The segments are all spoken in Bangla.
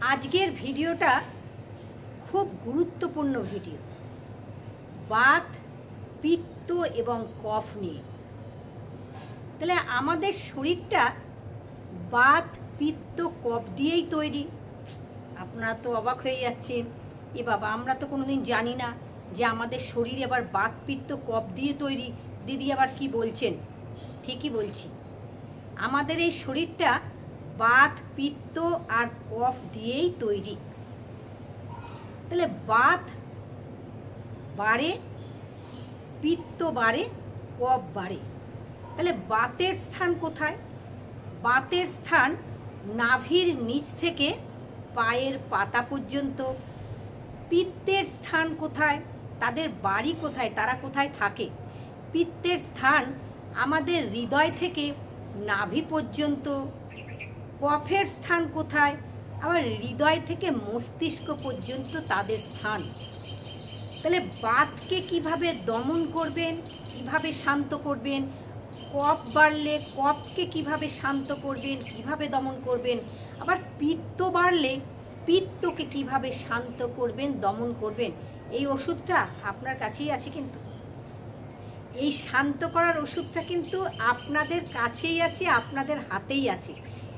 আজকের ভিডিওটা খুব গুরুত্বপূর্ণ ভিডিও, বাত, পিত্ত এবং কফ নিয়ে। তাহলে আমাদের শরীরটা বাত, পিত্ত, কফ দিয়েই তৈরি। আপনারা তো অবাক হয়ে যাচ্ছেন, এ বাবা আমরা তো কোনোদিন জানি না যে আমাদের শরীর আবার বাত, পিত্ত, কফ দিয়ে তৈরি। দিদি আবার কি বলছেন? ঠিকই বলছি, আমাদের এই শরীরটা বাত, পিত্ত আর কফ দিয়েই তৈরি। তাহলে বাত বাড়ে, পিত্ত বাড়ে, কফ বাড়ে। তাহলে বাতের স্থান কোথায়? বাতের স্থান নাভির নিচ থেকে পায়ের পাতা পর্যন্ত। পিত্তের স্থান কোথায়? তাদের বাড়ি কোথায়, তারা কোথায় থাকে? পিত্তের স্থান আমাদের হৃদয় থেকে নাভি পর্যন্ত। কফের স্থান কোথায়? আবার হৃদয় থেকে মস্তিষ্ক পর্যন্ত তাদের স্থান। তাহলে বাতকে কিভাবে দমন করবেন, কিভাবে শান্ত করবেন? কফ বাড়লে কফকে কিভাবে শান্ত করবেন, কিভাবে দমন করবেন? আবার পিত্ত বাড়লে পিত্তকে কিভাবে শান্ত করবেন, দমন করবেন? এই ওষুধটা আপনার কাছেই আছে। কিন্তু এই শান্ত করার ওষুধটা কিন্তু আপনাদের কাছেই আছে, আপনাদের হাতেই আছে।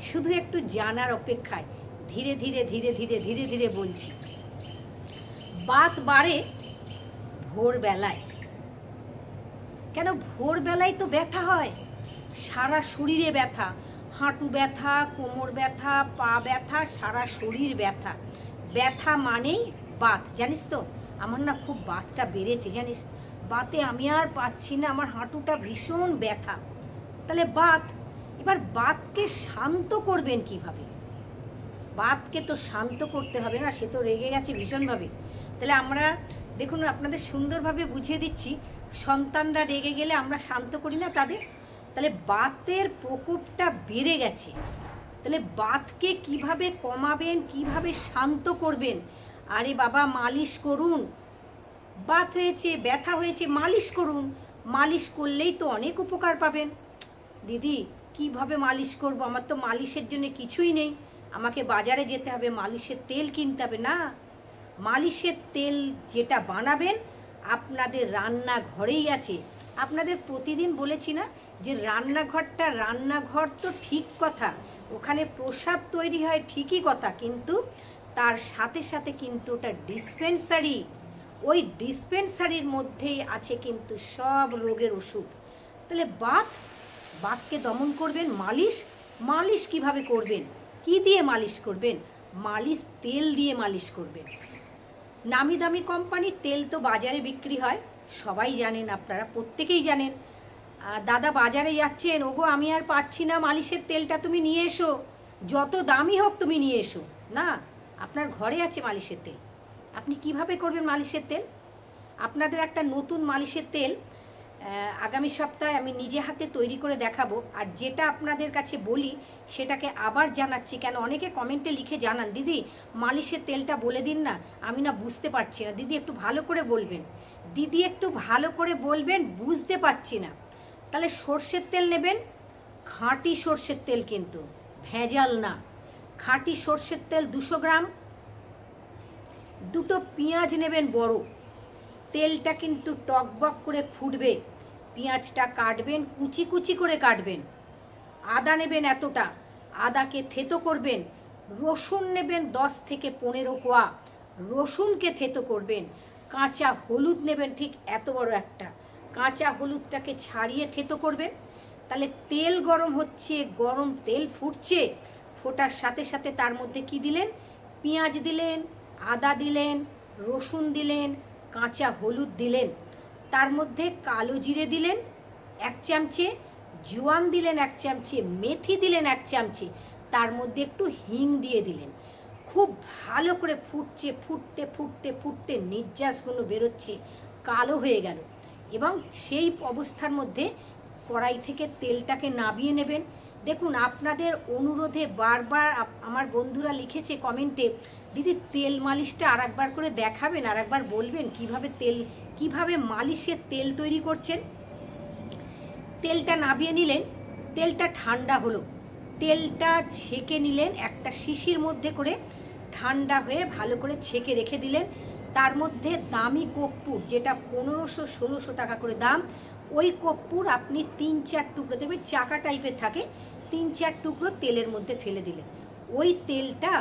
শুধু একটু জানার অপেক্ষায়। ধীরে ধীরে ধীরে ধীরে ধীরে ধীরে বলছি। বাত বাড়ে ভোরবেলায়। কেন ভোরবেলায় তো ব্যথা হয়, সারা শরীরে ব্যথা, হাঁটু ব্যথা, কোমর ব্যথা, পা ব্যথা, সারা শরীর ব্যথা। ব্যথা মানেই বাত, জানিস তো? আমার না খুব বাতটা বেড়েছে জানিস, বাতে আমি আর পাচ্ছি না, আমার হাঁটুটা ভীষণ ব্যথা। তাহলে বাত, এবার বাতকে শান্ত করবেন কিভাবে? বাতকে তো শান্ত করতে হবে না, সে তো রেগে গেছে ভীষণভাবে। তাহলে আমরা দেখুন আপনাদের সুন্দরভাবে বুঝিয়ে দিচ্ছি। সন্তানরা রেগে গেলে আমরা শান্ত করি না তাদের। তাহলে বাতের প্রকোপটা বেড়ে গেছে, তাহলে বাতকে কিভাবে কমাবেন, কিভাবে শান্ত করবেন? আরে বাবা মালিশ করুন। বাত হয়েছে, ব্যথা হয়েছে, মালিশ করুন। মালিশ করলেই তো অনেক উপকার পাবেন। দিদি কিভাবে মালিশ করব? আমার তো মালিশের জন্য কিছুই নেই, আমাকে বাজারে যেতে হবে, মালিশের তেল কিনতে হবে। না, মালিশের তেল যেটা বানাবেন আপনাদের রান্নাঘরেই আছে। আপনাদের প্রতিদিন বলেছি না যে রান্নাঘরটা রান্নাঘর, তো ঠিক কথা, ওখানে প্রসাদ তৈরি হয় ঠিকই কথা, কিন্তু তার সাথে সাথে কিন্তু ওটা ডিসপেন্সারি। ওই ডিসপেন্সারির মধ্যেই আছে কিন্তু সব রোগের ওষুধ। তাহলে বাতকে দমন করবেন। মালিশ কিভাবে করবেন? কি দিয়ে মালিশ করবেন? মালিশ তেল দিয়ে মালিশ করবেন। নামি দামি কোম্পানির তেল তো বাজারে বিক্রি হয়, সবাই জানেন, আপনারা প্রত্যেকেই জানেন। দাদা বাজারে যাচ্ছেন, ওগো আমি আর পাচ্ছি না মালিশের তেলটা, তুমি নিয়ে এসো, যত দামি হোক তুমি নিয়ে এসো। না, আপনার ঘরে আছে মালিশের তেল, আপনি কিভাবে করবেন মালিশের তেল? আপনাদের একটা নতুন মালিশের তেল আগামী সপ্তাহে আমি নিজে হাতে তৈরি করে দেখাবো। আর যেটা আপনাদের কাছে বলি সেটাকে আবার জানাচ্ছি, কেন অনেকে কমেন্টে লিখে জানান দিদি মালিশের তেলটা বলে দিন না, আমি না বুঝতে পারছি না। দিদি একটু ভালো করে বলবেন, দিদি একটু ভালো করে বলবেন, বুঝতে পারছি না। তাহলে সর্ষের তেল নেবেন, খাঁটি সর্ষের তেল, কিন্তু ভেজাল না। খাঁটি সর্ষের তেল 200 গ্রাম। দুটো পেঁয়াজ নেবেন বড়, তেলটা কিন্তু টকবক করে ফুটবে, পেঁয়াজটা কাটবেন, কুচি কুচি করে কাটবেন। আদা নেবেন এতটা, আদাকে থেতো করবেন। রসুন নেবেন 10 থেকে 15 কোয়া, রসুনকে থেতো করবেন। কাঁচা হলুদ নেবেন ঠিক এত বড় একটা, কাঁচা হলুদটাকে ছাড়িয়ে থেতো করবেন। তাহলে তেল গরম হচ্ছে, গরম তেল ফুটছে, ফোটার সাথে সাথে তার মধ্যে কি দিলেন? পেঁয়াজ দিলেন, আদা দিলেন, রসুন দিলেন, কাঁচা হলুদ দিলেন, তার মধ্যে কালো জিরে দিলেন 1 চামচে, জোয়ান দিলেন 1 চামচে, মেথি দিলেন 1 চামচে, তার মধ্যে একটু হিং দিয়ে দিলেন। খুব ভালো করে ফুটছে, ফুটতে ফুটতে ফুটতে নির্যাসগুলো বেরোচ্ছে, কালো হয়ে গেল, এবং সেই অবস্থার মধ্যে কড়াই থেকে তেলটাকে নামিয়ে নেবেন। দেখুন আপনাদের অনুরোধে বারবার আমার বন্ধুরা লিখেছে কমেন্টে, দিদি তেল মালিশটা আর একবার করে দেখাবেন, আর একবার বলবেন কিভাবে মালিশের তেল তৈরি করছেন। তেলটা নামিয়ে নিলেন, তেলটা ঠান্ডা হলো, তেলটা ছেঁকে নিলেন একটা শিশির মধ্যে করে, ঠান্ডা হয়ে ভালো করে ছেঁকে রেখে দিলেন। তার মধ্যে দামি কর্পূর, যেটা 1500-1600 টাকা করে দাম, ওই কর্পূর আপনি 3-4 টুকরো, দেবেন চাকা টাইপের থাকে, 3-4 টুকরো তেলের মধ্যে ফেলে দিলেন। ওই তেলটা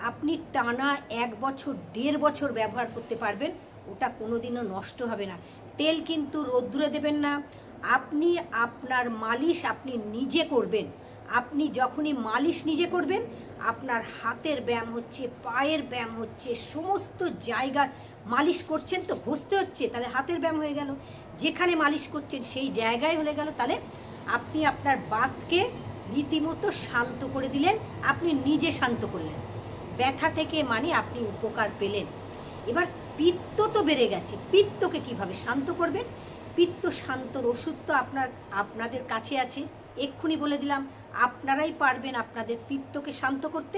আপনি টানা 1 বছর 1.5 বছর ব্যবহার করতে পারবেন, ওটা কোনোদিনও নষ্ট হবে না। তেল কিন্তু রোদ্দুরে দেবেন না, আপনি আপনার মালিশ আপনি নিজে করবেন। আপনি যখনই মালিশ নিজে করবেন, আপনার হাতের ব্যায়াম হচ্ছে, পায়ের ব্যায়াম হচ্ছে, সমস্ত জায়গার মালিশ করছেন তো ঘষতে হচ্ছে, তাহলে হাতের ব্যায়াম হয়ে গেল। যেখানে মালিশ করছেন সেই জায়গায় হয়ে গেল, তাহলে আপনি আপনার বাতকে রীতিমতো শান্ত করে দিলেন, আপনি নিজে শান্ত করলেন, ব্যথা থেকে মানে আপনি উপকার পেলেন। এবার পিত্ত তো বেড়ে গেছে, পিত্তকে কিভাবে শান্ত করবেন? পিত্ত শান্তর ওষুধ তো আপনাদের কাছে আছে, এক্ষুনি বলে দিলাম। আপনারাই পারবেন আপনাদের পিত্তকে শান্ত করতে।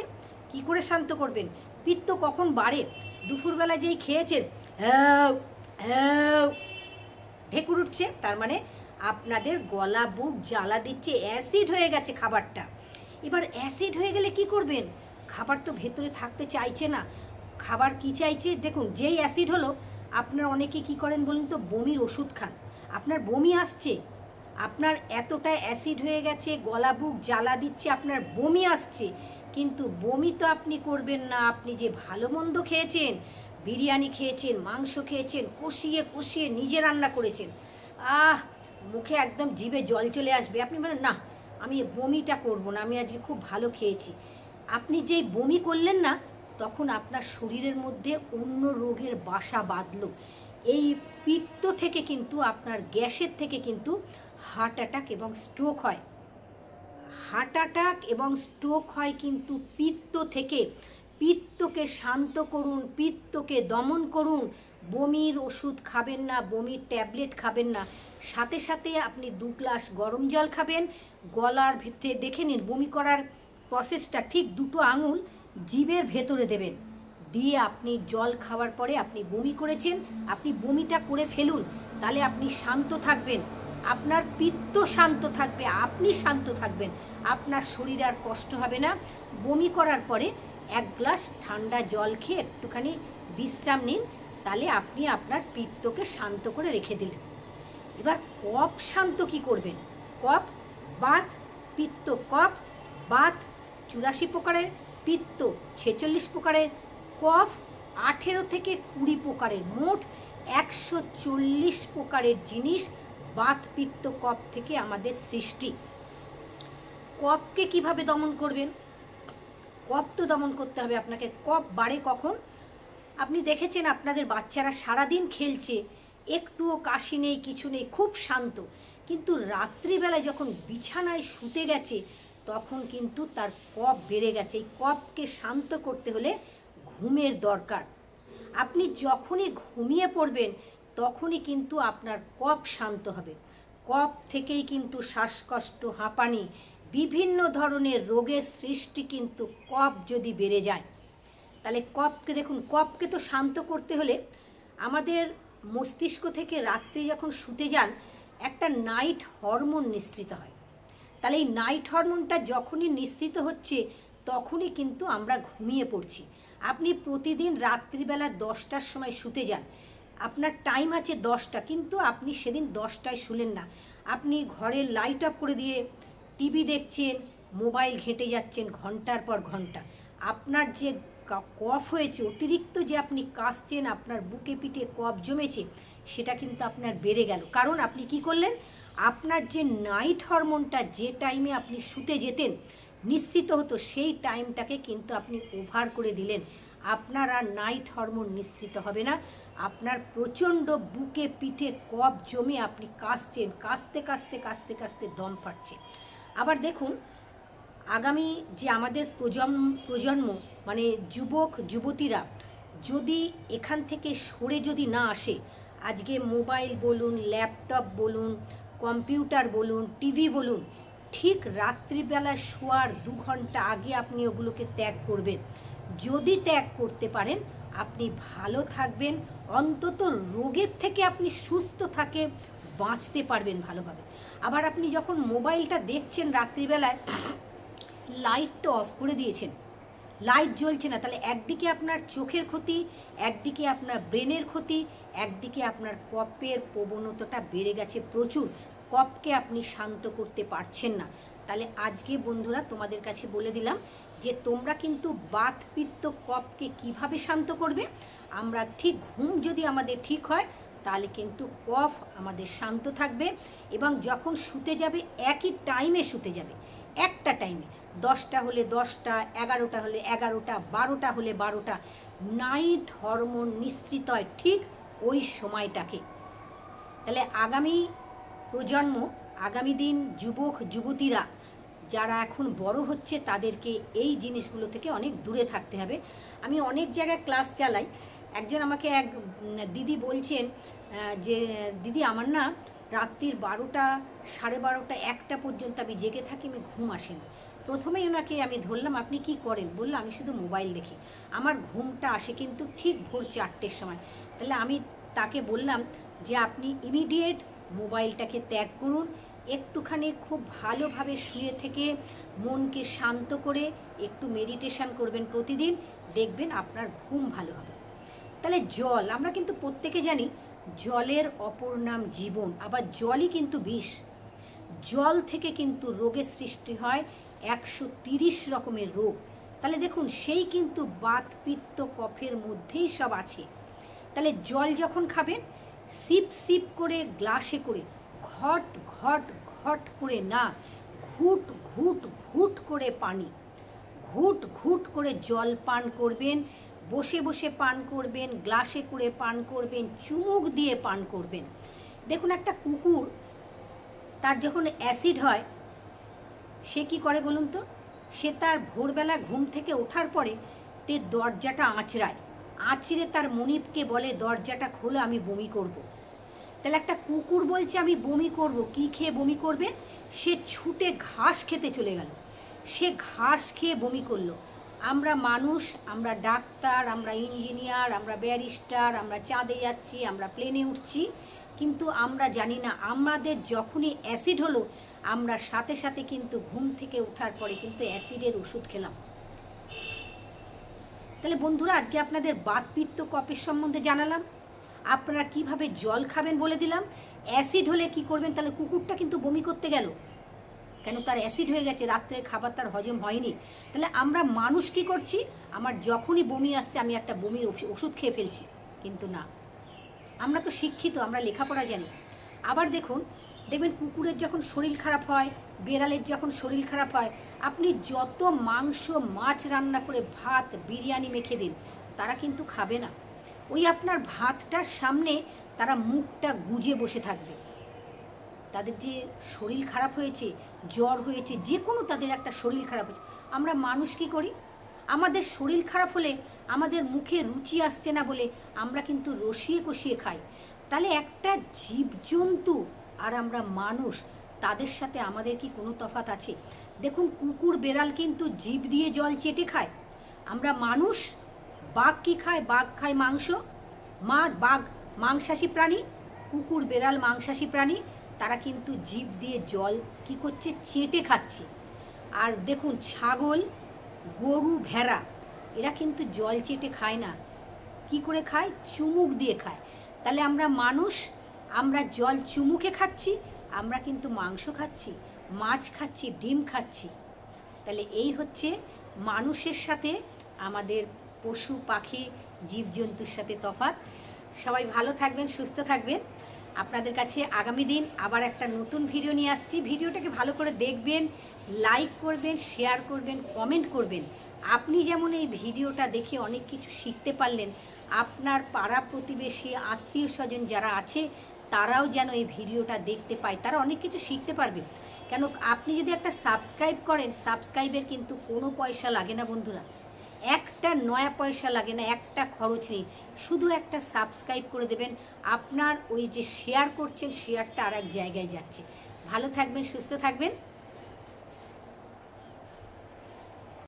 কি করে শান্ত করবেন? পিত্ত কখন বাড়ে? দুপুরবেলা যেই খেয়েছেন, হ্যাঁ হ্যাঁ ঢেকুর উঠছে, তার মানে আপনাদের গলা বুক জ্বালা দিচ্ছে, অ্যাসিড হয়ে গেছে খাবারটা। এবার অ্যাসিড হয়ে গেলে কি করবেন? খাবার তো ভেতরে থাকতে চাইছে না। খাবার কি চাইছে? দেখুন, যেই অ্যাসিড হলো, আপনার অনেকে কি করেন বলুন তো, বমির ওষুধ খান। আপনার বমি আসছে, আপনার এতটা অ্যাসিড হয়ে গেছে, গলা বুক জ্বালা দিচ্ছে, আপনার বমি আসছে, কিন্তু বমি তো আপনি করবেন না। আপনি যে ভালো মন্দ খেয়েছেন, বিরিয়ানি খেয়েছেন, মাংস খেয়েছেন, কষিয়ে কষিয়ে নিজে রান্না করেছেন, মুখে একদম জিভে জল চলে আসবে, আপনি বলেন না আমি বমিটা করব না, আমি আজকে খুব ভালো খেয়েছি। আপনি যেই বমি করলেন না, তখন আপনার শরীরের মধ্যে অন্য রোগের বাসা বাঁধল। এই পিত্ত থেকে কিন্তু, আপনার গ্যাসের থেকে কিন্তু হার্ট অ্যাটাক এবং স্ট্রোক হয়। হার্ট অ্যাটাক এবং স্ট্রোক হয় কিন্তু পিত্ত থেকে। পিত্তকে শান্ত করুন, পিত্তকে দমন করুন। বমির ওষুধ খাবেন না, বমির ট্যাবলেট খাবেন না, সাথে সাথে আপনি 2 গ্লাস গরম জল খাবেন। গলার ভিতরে দেখে নিন, বমি করার প্রসেসটা ঠিক 2টো আঙুল জিভের ভেতরে দেবেন, দিয়ে আপনি জল খাওয়ার পরে আপনি বমি করেছেন, আপনি বমিটা করে ফেলুন, তাহলে আপনি শান্ত থাকবেন, আপনার পিত্ত শান্ত থাকবে, আপনি শান্ত থাকবেন, আপনার শরীর আর কষ্ট হবে না। বমি করার পরে 1 গ্লাস ঠান্ডা জল খেয়ে একটুখানি বিশ্রাম নিন, তাহলে আপনি আপনার পিত্তকে শান্ত করে রেখে দিলেন। এবার কফ শান্ত কি করবেন? কফ, বাত, পিত্ত, কফ, বাত 84 প্রকারের, পিত্ত 46 প্রকারের, কফ 18 থেকে 20 প্রকারের, মোট 140 প্রকারের জিনিস বাত, পিত্ত, কফ থেকে আমাদের সৃষ্টি। কফকে কিভাবে দমন করবেন? কফ তো দমন করতে হবে আপনাকে। কফ বাড়ে কখন? আপনি দেখেছেন আপনাদের বাচ্চারা সারাদিন খেলছে, একটুও কাশি নেই, কিছু নেই, খুব শান্ত, কিন্তু রাত্রিবেলায় যখন বিছানায় শুতে গেছে, তখন কিন্তু তার কফ বেড়ে গেছে। এই কফকে শান্ত করতে হলে ঘুমের দরকার। আপনি যখনই ঘুমিয়ে পড়বেন, তখনই কিন্তু আপনার কফ শান্ত হবে। কফ থেকেই কিন্তু শ্বাসকষ্ট, হাঁপানি, বিভিন্ন ধরনের রোগের সৃষ্টি কিন্তু কফ যদি বেড়ে যায়। তাহলে কফকে দেখুন, কফকে তো শান্ত করতে হলে আমাদের মস্তিষ্ক থেকে রাত্রি যখন শুতে যান, একটা নাইট হরমোন নিঃসৃত হয়। তাহলে এই নাইট হরমোনটা যখনই নিঃসৃত হচ্ছে, তখনই কিন্তু আমরা ঘুমিয়ে পড়ছি। আপনি প্রতিদিন রাত্রিবেলা 10টার সময় শুতে যান, আপনার টাইম আছে 10টা, কিন্তু আপনি সেদিন 10টায় শুলেন না, আপনি ঘরের লাইট অফ করে দিয়ে টিভি দেখছেন, মোবাইল ঘেঁটে যাচ্ছেন ঘন্টার পর ঘন্টা। আপনার যে কফ হয়েছে, অতিরিক্ত যে আপনি কাশছেন, আপনার বুকে পিঠে কফ জমেছে, সেটা কিন্তু আপনার বেড়ে গেল। কারণ আপনি কি করলেন? আপনার যে নাইট হরমোনটা যে টাইমে আপনি শুতে যেতেন, নিশ্চিত হতো, সেই টাইমটাকে কিন্তু আপনি ওভার করে দিলেন। আপনার আর নাইট হরমোন নিঃসৃত হবে না, আপনার প্রচণ্ড বুকে পিঠে কফ জমে আপনি কাশছেন, কাশতে কাশতে কাশতে কাশতে দম ফাটছে। আবার দেখুন, আগামী যে আমাদের প্রজন্ম মানে যুবক যুবতীরা যদি এখান থেকে সরে যদি না আসে, আজকে মোবাইল বলুন, ল্যাপটপ বলুন, কম্পিউটার বলুন, টিভি বলুন, ঠিক রাত্রিবেলা শোয়ার 2 ঘন্টা আগে আপনি ওগুলোকে ত্যাগ করবেন। যদি ত্যাগ করতে পারেন, আপনি ভালো থাকবেন, অন্তত রোগের থেকে আপনি সুস্থ থাকে বাঁচতে পারবেন ভালোভাবে। আবার আপনি যখন মোবাইলটা দেখছেন রাত্রিবেলায়, লাইটটা অফ করে দিয়েছেন, লাইট জ্বলছে না, তাহলে একদিকে আপনার চোখের ক্ষতি, একদিকে আপনার ব্রেনের ক্ষতি, একদিকে আপনার কফের প্রবণতাটা বেড়ে গেছে প্রচুর, কফকে আপনি শান্ত করতে পারছেন না। তাহলে আজকে বন্ধুরা তোমাদের কাছে বলে দিলাম যে তোমরা কিন্তু বাত পিত্ত কফকে কিভাবে শান্ত করবে। আমরা ঠিক ঘুম যদি আমাদের ঠিক হয় তাহলে কিন্তু কফ আমাদের শান্ত থাকবে, এবং যখন শুতে যাবে একই টাইমে শুতে যাবে, একটা টাইমে, 10টা হলে 10টা, 11টা হলে 11টা, 12টা হলে 12টা, নাইট হরমোন নিঃসৃত হয় ঠিক ওই সময়টাকে। তাহলে আগামী প্রজন্ম, আগামী দিন যুবক যুবতীরা যারা এখন বড় হচ্ছে তাদেরকে এই জিনিসগুলো থেকে অনেক দূরে থাকতে হবে। আমি অনেক জায়গায় ক্লাস চালাই, একজন আমাকে এক দিদি বলছেন যে দিদি আমার না রাত্রির 12টা, 12:30, 1টা পর্যন্ত আমি জেগে থাকি, আমি ঘুম আসে না। প্রথমেই ওনাকে আমি ধরলাম আপনি কি করেন, বললো আমি শুধু মোবাইল দেখি, আমার ঘুমটা আসে কিন্তু ঠিক ভোর 4টের সময়। তাহলে আমি তাকে বললাম যে আপনি ইমিডিয়েট মোবাইলটাকে ত্যাগ করুন, একটুখানি খুব ভালোভাবে শুয়ে থেকে মনকে শান্ত করে একটু মেডিটেশন করবেন প্রতিদিন, দেখবেন আপনার ঘুম ভালো হবে। তাহলে জল, আমরা কিন্তু প্রত্যেকে জানি জলের অপর নাম জীবন, আবার জলই কিন্তু বিষ। জল থেকে কিন্তু রোগের সৃষ্টি হয় 130 রকমের রোগ। তাহলে দেখুন সেই কিন্তু বাত পিত্ত কফের মধ্যেই সব আছে। তাহলে জল যখন খাবেন সিপ সিপ করে, গ্লাসে করে, ঘট ঘট ঘট করে না, ঘুট ঘুট ঘুট করে পানি, ঘুট ঘুট করে জল পান করবেন, বসে বসে পান করবেন, গ্লাসে করে পান করবেন, চুমুক দিয়ে পান করবেন। দেখুন একটা কুকুর, তার যখন অ্যাসিড হয় সে কি করে বলুন তো, সে তার ভোরবেলা ঘুম থেকে ওঠার পরে তে দরজাটা আঁচড়ে তার মনিবকে বলে দরজাটা খোলো আমি বমি করব। তাহলে একটা কুকুর বলছে আমি বমি করব, কি খেয়ে বমি করবে, সে ছুটে ঘাস খেতে চলে গেল, সে ঘাস খেয়ে বমি করলো। আমরা মানুষ, আমরা ডাক্তার, আমরা ইঞ্জিনিয়ার, আমরা ব্যারিস্টার, আমরা চাঁদে যাচ্ছি, আমরা প্লেনে উঠছি, কিন্তু আমরা জানি না আমাদের যখনই অ্যাসিড হলো আমরা সাথে সাথে কিন্তু ঘুম থেকে ওঠার পরে কিন্তু অ্যাসিডের ওষুধ খেলাম। তাহলে বন্ধুরা আজকে আপনাদের বাত পিত্ত কফের সম্বন্ধে জানালাম, আপনারা কিভাবে জল খাবেন বলে দিলাম। অ্যাসিড হলে কি করবেন, তাহলে কুকুরটা কিন্তু বমি করতে গেল কেন, তার অ্যাসিড হয়ে গেছে, রাত্রের খাবার তার হজম হয়নি। তাহলে আমরা মানুষ কি করছি, আমার যখনই বমি আসছে আমি একটা বমির ওষুধ খেয়ে ফেলছি, কিন্তু না, আমরা তো শিক্ষিত, আমরা লেখাপড়া জানি। আবার দেখবেন কুকুরের যখন শরীর খারাপ হয়, বেড়ালের যখন শরীর খারাপ হয়, আপনি যত মাংস মাছ রান্না করে ভাত বিরিয়ানি মেখে দিন তারা কিন্তু খাবে না। ওই আপনার ভাতটার সামনে তারা মুখটা গুজে বসে থাকবে। তাদের যে শরীর খারাপ হয়েছে, জ্বর হয়েছে, যে কোনো তাদের একটা শরীর খারাপ হয়েছে, আমরা মানুষ কি করি, আমাদের শরীর খারাপ হলে আমাদের মুখে রুচি আসছে না বলে আমরা কিন্তু রসিয়ে কষিয়ে খাই। তাহলে একটা জীবজন্তু আর আমরা মানুষ, তাদের সাথে আমাদের কি কোনো তফাৎ আছে? দেখুন কুকুর বেড়াল কিন্তু জিভ দিয়ে জল চেটে খায়, আমরা মানুষ, বাঘ কি খায়, বাঘ খায় মাংস, বাঘ মাংসাশী প্রাণী, কুকুর বেড়াল মাংসাশী প্রাণী, তারা কিন্তু জিভ দিয়ে জল কি করছে, চেটে খাচ্ছে। আর দেখুন ছাগল, গরু, ভেড়া এরা কিন্তু জল চেটে খায় না, কি করে খায়, চুমুক দিয়ে খায়। তাহলে আমরা মানুষ, আমরা জল চুমুকে খাচ্ছি, আমরা কিন্তু মাংস খাচ্ছি, মাছ খাচ্ছি, ডিম খাচ্ছি। তাহলে এই হচ্ছে মানুষের সাথে আমাদের পশু পাখি জীবজন্তুর সাথে তফাৎ। সবাই ভালো থাকবেন, সুস্থ থাকবেন। আপনাদের কাছে আগামী দিন আবার একটা নতুন ভিডিও নিয়ে আসছি। ভিডিওটাকে ভালো করে দেখবেন, লাইক করবেন, শেয়ার করবেন, কমেন্ট করবেন। আপনি যেমন এই ভিডিওটা দেখে অনেক কিছু শিখতে পারলেন, আপনার পাড়া প্রতিবেশী আত্মীয় স্বজন যারা আছে তারাও যেন এই ভিডিওটা দেখতে পায়, তারা অনেক কিছু শিখতে পারবে। কেন আপনি যদি একটা সাবস্ক্রাইব করেন, সাবস্ক্রাইবের কিন্তু কোনো পয়সা লাগে না বন্ধুরা, একটা নয়া পয়সা লাগে না, একটা খরচ নেই, শুধু একটা সাবস্ক্রাইব করে দেবেন, আপনার ওই যে শেয়ার করছেন শেয়ারটা আর এক জায়গায় যাচ্ছে। ভালো থাকবেন, সুস্থ থাকবেন।